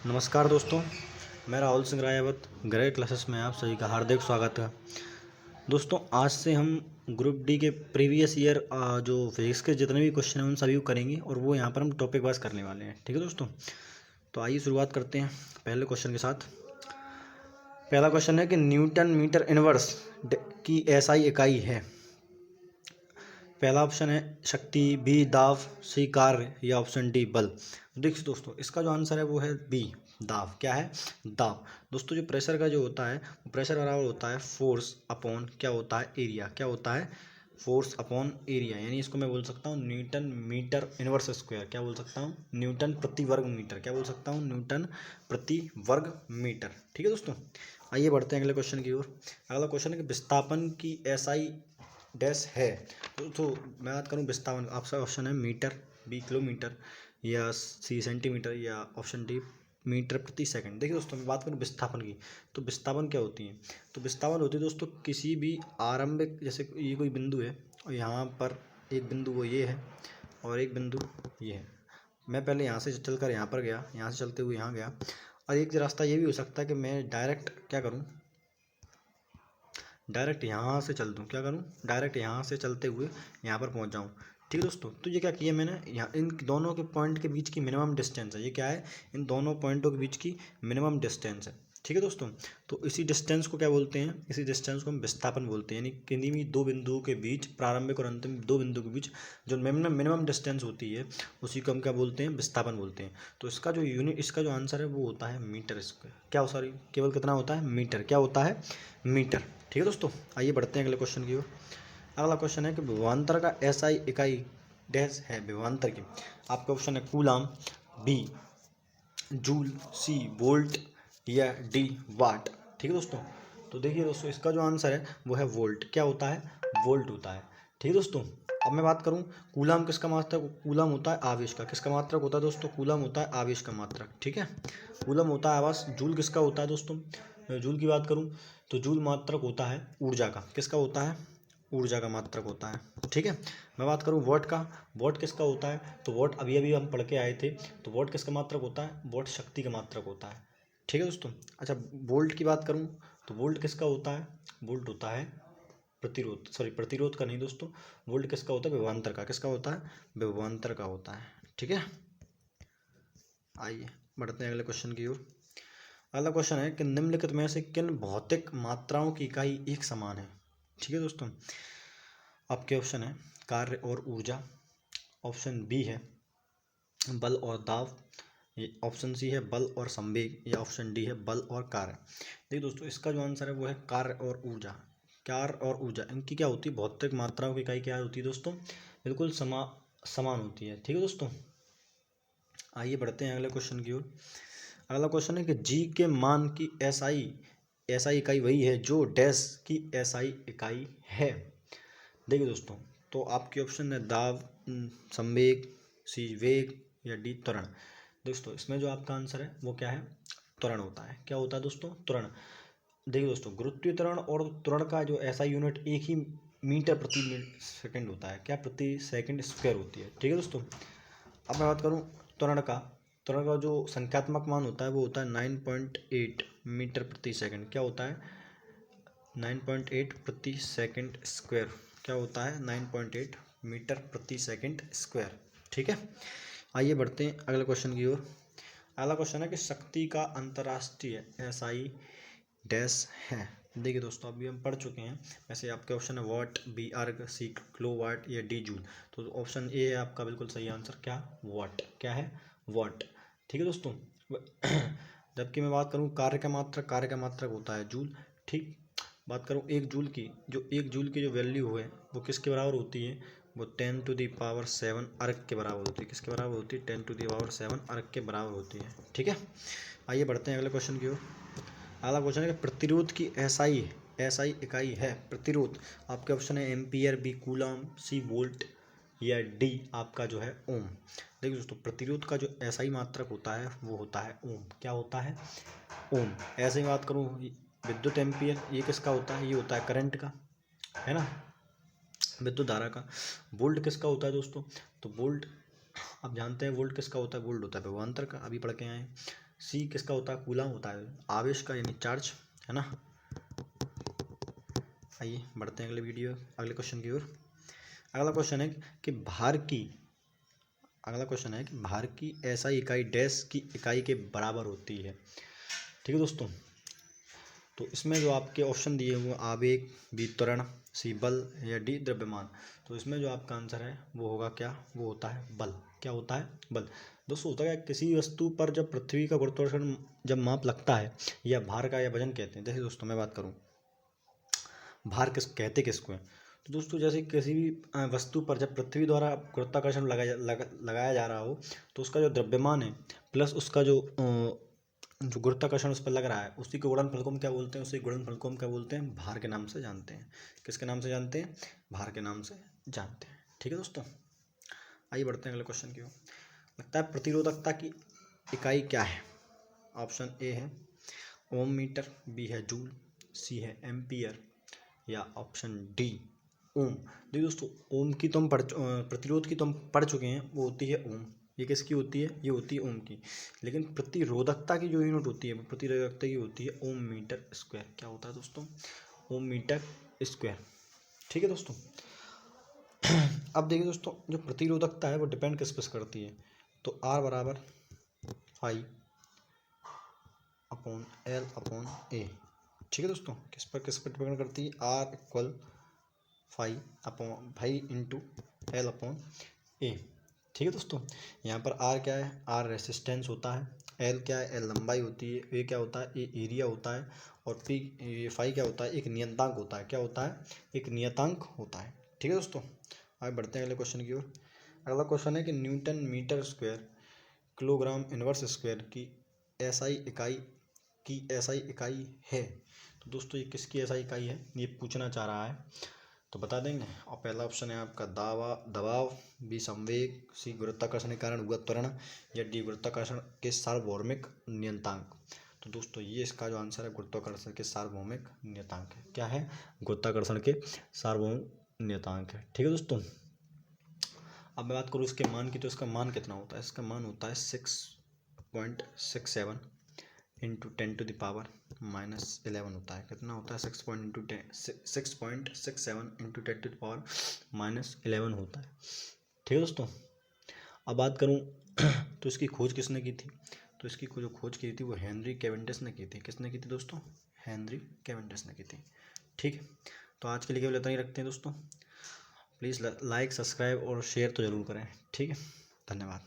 नमस्कार दोस्तों, मैं राहुल सिंह रायावत ग्रेड क्लासेस में आप सभी का हार्दिक स्वागत है। दोस्तों, आज से हम ग्रुप डी के प्रीवियस ईयर जो फिजिक्स के जितने भी क्वेश्चन हैं उन सभी को करेंगे और वो यहाँ पर हम टॉपिक वाइज करने वाले हैं। ठीक है दोस्तों, तो आइए शुरुआत करते हैं पहले क्वेश्चन के साथ। पहला क्वेश्चन है कि न्यूटन मीटर इनवर्स की एसआई इकाई है। पहला ऑप्शन है शक्ति, बी दाब, सी कार्य या ऑप्शन डी बल। देखिए दोस्तों, इसका जो आंसर है वो है बी दाब। क्या है? दाब। दोस्तों, जो प्रेशर का जो होता है वो प्रेशर बराबर होता है फोर्स अपॉन क्या होता है एरिया। क्या होता है? Force upon area. यानी इसको मैं बोल सकता हूँ न्यूटन मीटर इनवर्स स्क्वायर। क्या बोल सकता हूँ? न्यूटन प्रति वर्ग मीटर। क्या बोल सकता हूँ? न्यूटन प्रति वर्ग मीटर। ठीक है दोस्तों, आइए बढ़ते हैं अगले क्वेश्चन की ओर। अगला क्वेश्चन है कि विस्थापन की एसआई डैश है। तो मैं बात करूँ विस्थापन, आपका ऑप्शन है मीटर, बी किलोमीटर, या सी सेंटीमीटर, या ऑप्शन डी मीटर प्रति सेकंड। देखिए दोस्तों, मैं बात करूँ विस्थापन की, तो विस्थापन क्या होती है? तो विस्थापन होती है दोस्तों किसी भी आरंभिक, जैसे ये कोई बिंदु है और यहाँ पर एक बिंदु वो ये है और एक बिंदु ये है। मैं पहले यहाँ से चलकर यहाँ पर गया, यहाँ से चलते हुए यहाँ गया, और एक रास्ता ये भी हो सकता है कि मैं डायरेक्ट क्या करूँ, डायरेक्ट यहाँ से चल दूँ। क्या करूँ? डायरेक्ट यहाँ से चलते हुए यहाँ पर पहुँच जाऊँ। ठीक है दोस्तों, तो ये क्या किया मैंने, यहाँ इन दोनों के पॉइंट के बीच की मिनिमम डिस्टेंस है। ये क्या है? इन दोनों पॉइंटों के बीच की मिनिमम डिस्टेंस है। ठीक है दोस्तों, तो इसी डिस्टेंस को क्या बोलते हैं? इसी डिस्टेंस को हम विस्थापन बोलते हैं। यानी किन्हीं भी दो बिंदुओं के बीच, प्रारंभिक और अंतिम दो बिंदु के बीच जो मिनिमम डिस्टेंस होती है उसी को हम क्या बोलते हैं? विस्थापन बोलते हैं। तो इसका जो यूनिट, इसका जो आंसर है वो होता है मीटर स्क्वायर। क्या हो, सॉरी, केवल कितना होता है? मीटर। क्या होता है? मीटर। ठीक है दोस्तों, आइए बढ़ते हैं अगले क्वेश्चन की ओर। अगला क्वेश्चन है कि विभवांतर का एसआई इकाई डैश है। विभवांतर की आपका ऑप्शन है coulomb, b joule, c volt, या डी वाट। ठीक है दोस्तों, तो देखिए दोस्तों, इसका जो आंसर है वो है वोल्ट। क्या होता है? वोल्ट होता है। ठीक है दोस्तों, अब मैं बात करूं कूलाम किसका मात्रक? कूलाम होता है आवेश का। किसका मात्रक होता है दोस्तों? कूलाम होता है आवेश का मात्रक। ठीक है, कूलाम होता है आवास। जूल किसका होता है दोस्तों? मैं जूल की बात करूं तो जूल मात्रक होता है ऊर्जा का। किसका होता है? ऊर्जा का मात्रक होता है। ठीक है, मैं बात करूं वॉट का, वॉट किसका होता है? तो वॉट अभी अभी हम पढ़ के आए थे, तो वॉट किसका मात्रक होता है? वॉट शक्ति का मात्रक होता है। ठीक है दोस्तों, अच्छा, वोल्ट की बात करूं तो वोल्ट किसका होता है? वोल्ट होता है प्रतिरोध, सॉरी प्रतिरोध का नहीं दोस्तों, वोल्ट किसका होता है? विभवांतर का। किसका होता है? विभवांतर का होता है। ठीक है, आइए बढ़ते हैं अगले क्वेश्चन की ओर। अगला क्वेश्चन है कि निम्नलिखित में से किन भौतिक मात्राओं की इकाई एक समान है? ठीक है दोस्तों, आपके ऑप्शन है कार्य और ऊर्जा, ऑप्शन बी है बल और दाब, ये ऑप्शन सी है बल और संवेग, या ऑप्शन डी है बल और कार्य। देखिए दोस्तों, इसका जो आंसर है वो है कार्य और ऊर्जा। कार्य और ऊर्जा इनकी क्या होती है? भौतिक मात्राओं की इकाई क्या होती है दोस्तों? बिल्कुल समान होती है। ठीक है दोस्तों, आइए बढ़ते हैं अगले क्वेश्चन की ओर। अगला क्वेश्चन है कि जी के मान की एसआई इकाई वही है जो डैश की एसआई इकाई है। देखिए दोस्तों, तो आपके ऑप्शन है दाब, संवेग, सी वेग, या डी त्वरण। दोस्तों, इसमें जो आपका आंसर है वो क्या है? त्वरण होता है। क्या होता है दोस्तों? त्वरण। देखिए दोस्तों, गुरुत्वीय त्वरण और त्वरण का जो एसआई यूनिट एक ही मीटर प्रति सेकंड होता है। क्या? प्रति सेकंड स्क्वायर होती है। ठीक है दोस्तों, अब मैं बात करूँ त्वरण का, त्वरण का जो संख्यात्मक मान होता है वो होता है 9.8 मीटर प्रति सेकंड। क्या होता है? 9.8 प्रति सेकंड स्क्वायर। क्या होता है? 9.8 मीटर प्रति सेकंड स्क्वायर। ठीक है, आइए बढ़ते हैं अगले क्वेश्चन की ओर। अगला क्वेश्चन है कि शक्ति का अंतर्राष्ट्रीय एसआई डैश है। देखिए दोस्तों, अभी हम पढ़ चुके हैं। वैसे आपके ऑप्शन है वॉट, बी अर्ग, सी किलोवाट, या डी जूल। तो ऑप्शन ए है आपका बिल्कुल सही आंसर। क्या? वॉट। क्या है? वॉट। ठीक है दोस्तों, जबकि मैं बात करूं कार्य का मात्रक, कार्य का मात्रक होता है जूल। ठीक, बात करूं एक जूल की, एक जूल की जो वैल्यू है वो किसके बराबर होती है? वो 10⁻7 अर्ग के बराबर होती है। किसके बराबर होती है? 10⁻7 अर्ग के बराबर होती है। ठीक है, आइए बढ़ते हैं अगले क्वेश्चन की ओर। अगला क्वेश्चन है कि प्रतिरोध की एसआई इकाई है। प्रतिरोध आपके ऑप्शन है ampere, b coulomb, c volt, या डी आपका जो है ओम। देखिए दोस्तों, प्रतिरोध का जो एसआई मात्रक होता है वो होता है ओम। क्या होता है? ओम। ऐसे ही बात करूँ विद्युत एम्पियर, ये किसका होता है? ये होता है करंट का, है ना, विद्युत धारा का। वोल्ट किसका होता है दोस्तों? तो वोल्ट आप जानते हैं वोल्ट किसका होता है? वोल्ट होता है विभवांतर का, अभी पढ़ के आए हैं। सी किसका होता है, कूलम होता है, आवेश का यानी चार्ज, है ना। आइए बढ़ते हैं अगले क्वेश्चन की ओर। अगला क्वेश्चन है कि भार की ऐसा इकाई डैश की इकाई के बराबर होती है। ठीक है दोस्तों, तो इसमें जो आपके ऑप्शन दिए हुए आवेग, बी त्वरण, सी बल या डी द्रव्यमान, तो इसमें जो आपका आंसर है वो होगा क्या, वो होता है बल। क्या होता है, बल। दोस्तों होता है किसी वस्तु पर जब पृथ्वी का गुरुत्वाकर्षण जब माप लगता है या भार का या वजन कहते हैं। जैसे दोस्तों मैं बात करूँ भार किसको है, तो दोस्तों जैसे किसी भी वस्तु पर जब पृथ्वी द्वारा गुरुत्वाकर्षण लगाया जा रहा हो, तो उसका जो द्रव्यमान है प्लस उसका जो गुरुत्वाकर्षण उस पर लग रहा है, उसी के गुणनफल को हम क्या बोलते हैं, उसी गुणनफल को हम क्या बोलते हैं, भार के नाम से जानते हैं। किसके नाम से जानते हैं, भार के नाम से जानते हैं। ठीक है दोस्तों, आइए बढ़ते हैं अगले क्वेश्चन की ओर। लगता है प्रतिरोधकता की इकाई क्या है। ऑप्शन ए है ओम मीटर, बी है जूल, सी है एम्पियर या ऑप्शन डी ओम। देखिए दोस्तों, ओम की तो हम प्रतिरोध की तो हम पढ़ चुके हैं, वो होती है ओम। ये किसकी होती है, ये होती है ओम की। लेकिन प्रतिरोधकता की जो यूनिट होती है वो प्रतिरोधकता की होती है ओम मीटर स्क्वायर। क्या होता है दोस्तों, ओम मीटर स्क्वायर। ठीक है दोस्तों, अब देखिए दोस्तों, जो प्रतिरोधकता है वो डिपेंड किस पर करती है, तो आर बराबर phi upon L upon A. ठीक है दोस्तों, किस पर डिपेंड करती है, R equal phi into L upon A. ठीक है दोस्तों, यहाँ पर आर क्या है, आर रेसिस्टेंस होता है, एल क्या है, एल लंबाई होती है, ए क्या होता है, ए एरिया होता है, और पी फाई क्या होता है, एक नियतांक होता है। क्या होता है, एक नियतांक होता है। ठीक है दोस्तों, आगे बढ़ते हैं अगले क्वेश्चन की ओर। अगला क्वेश्चन है कि newton metre square kilogram inverse square की एसआई इकाई है। तो दोस्तों ये किसकी एसआई इकाई है, ये पूछना चाह रहा है, तो बता देंगे। और पहला ऑप्शन है आपका दबाव, बी संवेग, सी गुरुत्वाकर्षण के कारण हुआ त्वरण या डी गुरुत्वाकर्षण के सार्वभौमिक नियतांक। तो दोस्तों ये इसका जो आंसर है गुरुत्वाकर्षण के सार्वभौमिक नियतांक है। क्या है, गुरुत्वाकर्षण के सार्वभौमिक नियतांक है। ठीक है दोस्तों, अब मैं बात करूँ इसके मान की, तो इसका मान कितना होता है, इसका मान होता है 6.67 इंटू 10⁻⁻11 होता है। कितना होता है, 6.67 इंटू 10⁻⁻11 होता है। ठीक है दोस्तों, अब बात करूँ तो इसकी खोज किसने की थी, तो इसकी जो खोज की थी वो हेनरी कैवेंडिश ने की थी। किसने की थी दोस्तों, हेनरी कैवेंडिश ने की थी। ठीक है, तो आज के लिए केवल इतना ही रखते हैं दोस्तों। प्लीज़ लाइक, सब्सक्राइब और शेयर तो ज़रूर करें। ठीक है, धन्यवाद।